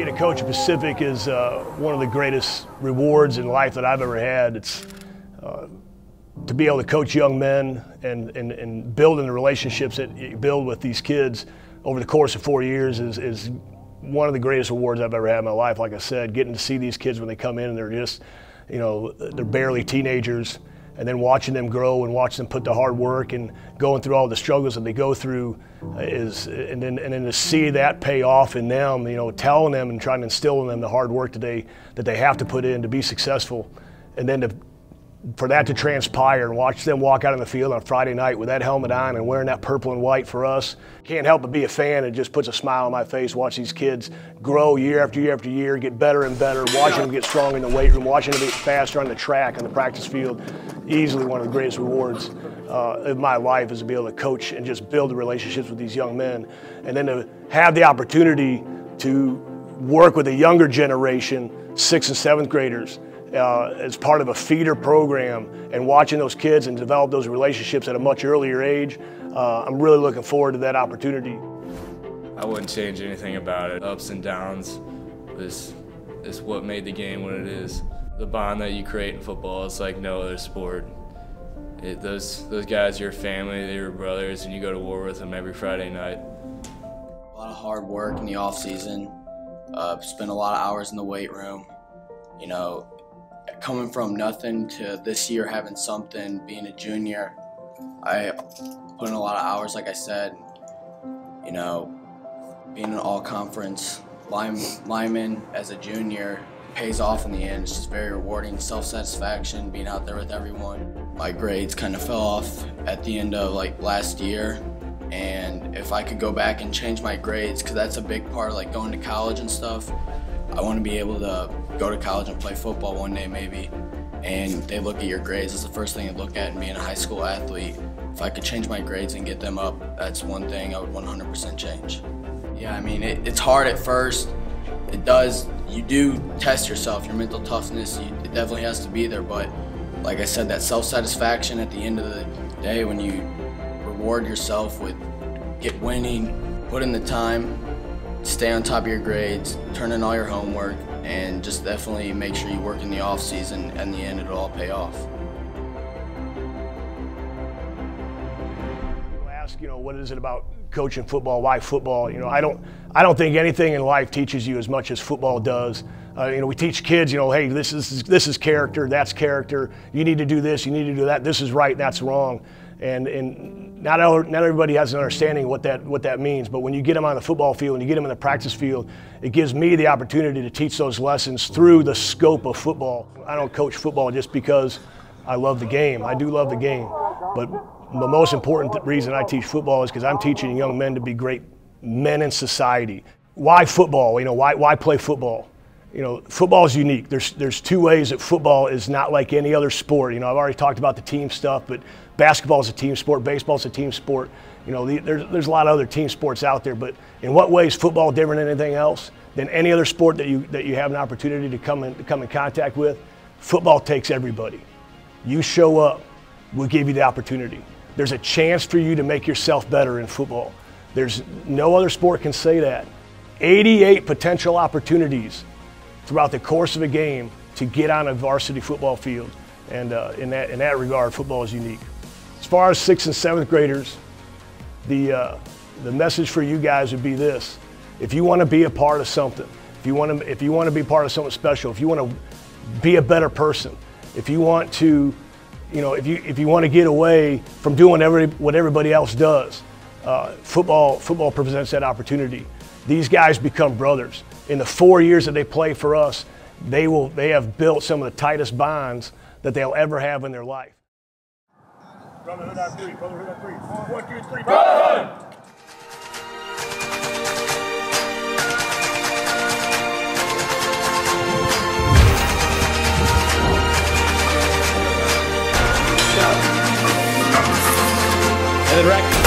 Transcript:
Being a coach at Pacific is one of the greatest rewards in life that I've ever had. It's to be able to coach young men and building the relationships that you build with these kids over the course of 4 years is one of the greatest awards I've ever had in my life. Like I said, getting to see these kids when they come in and they're just, you know, they're barely teenagers, and then watching them grow and watching them put the hard work and going through all the struggles that they go through and then to see that pay off in them, you know, telling them and trying to instill in them the hard work that they have to put in to be successful, and then for that to transpire and watch them walk out on the field on Friday night with that helmet on and wearing that purple and white for us. Can't help but be a fan. It just puts a smile on my face, watch these kids grow year after year after year, get better and better, watching them get strong in the weight room, watching them get faster on the track, on the practice field. Easily one of the greatest rewards of my life is to be able to coach and just build the relationships with these young men. And then to have the opportunity to work with a younger generation, 6th and 7th graders, as part of a feeder program, and watching those kids and develop those relationships at a much earlier age. I'm really looking forward to that opportunity. I wouldn't change anything about it. Ups and downs is what made the game what it is. The bond that you create in football is like no other sport. Those guys are your family, they're your brothers, and you go to war with them every Friday night. A lot of hard work in the off season. Spent a lot of hours in the weight room. You know, coming from nothing to this year having something, being a junior, I put in a lot of hours, like I said. You know, being an all-conference lineman as a junior pays off in the end. It's just very rewarding, self-satisfaction, being out there with everyone. My grades kind of fell off at the end of like last year, and if I could go back and change my grades, because that's a big part of like going to college and stuff. I want to be able to go to college and play football one day maybe, and they look at your grades. It's the first thing they look at in being a high school athlete. If I could change my grades and get them up, that's one thing I would 100% change. Yeah, I mean, it's hard at first. It does. You do test yourself, your mental toughness. It definitely has to be there, but like I said, that self-satisfaction at the end of the day when you reward yourself with winning, put in the time, stay on top of your grades, turn in all your homework, and just definitely make sure you work in the off season. In the end, it'll all pay off. People ask, you know, what is it about coaching football? Why football? You know, I don't think anything in life teaches you as much as football does. You know, we teach kids, you know, hey, this is character, that's character. You need to do this, you need to do that. This is right, that's wrong. And not everybody has an understanding of what that means, but when you get them on the football field and you get them in the practice field, it gives me the opportunity to teach those lessons through the scope of football. I don't coach football just because I love the game. I do love the game, but the most important reason I teach football is because I'm teaching young men to be great men in society. Why football? You know, why play football? You know, football is unique. There's two ways that football is not like any other sport. You know, I've already talked about the team stuff, but basketball is a team sport, baseball is a team sport. You know, there's a lot of other team sports out there, but in what way is football different than anything else, than any other sport that you have an opportunity to come in contact with? Football takes everybody. You show up, we'll give you the opportunity. There's a chance for you to make yourself better in football. There's no other sport can say that. 88 potential opportunities throughout the course of a game to get on a varsity football field, and in that regard, football is unique. As far as 6th and 7th graders, the message for you guys would be this: if you want to be a part of something, if you want to be part of something special, if you want to be a better person, if you want to, you know, if you want to get away from doing what everybody else does, football presents that opportunity. These guys become brothers. In the 4 years that they play for us, they have built some of the tightest bonds that they'll ever have in their life. Brotherhood on three. Brotherhood on three. 1, 2, 3. Brotherhood! And then right.